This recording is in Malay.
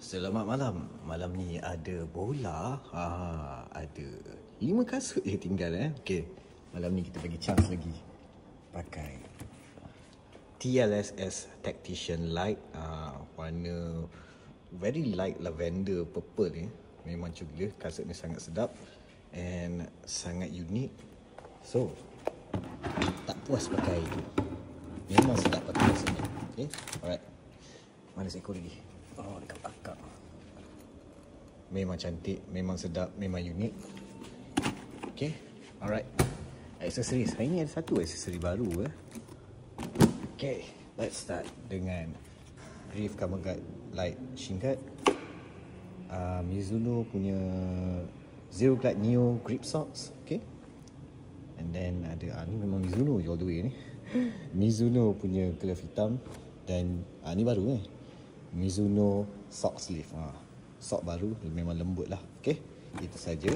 Selamat malam. Malam ni ada bola. Ada 5 kasut je tinggal Okey. Malam ni kita bagi chance lagi. Pakai TLSS Tactician Light. Warna very light lavender purple ni. Memang juga kasut ni sangat sedap and sangat unik. So, tak puas pakai itu. Memang sedap pakai kasut ni. Okay, alright. Mana seekor lagi? Oh, dekat belakang. Memang cantik, memang sedap, memang unik. Okay, alright. Aksesoris. Hari ni ada satu aksesori baru Okay, let's start dengan Reef Cover Guard Light Shin Guard. Mizuno punya Zero Glide Neo Grip Socks. Okay, and then ada ni memang Mizuno je all the way ni. Mizuno punya glove hitam. Dan ni baru Mizuno sock sleeve. Sock baru, memang lembut lah. Okay, itu saja.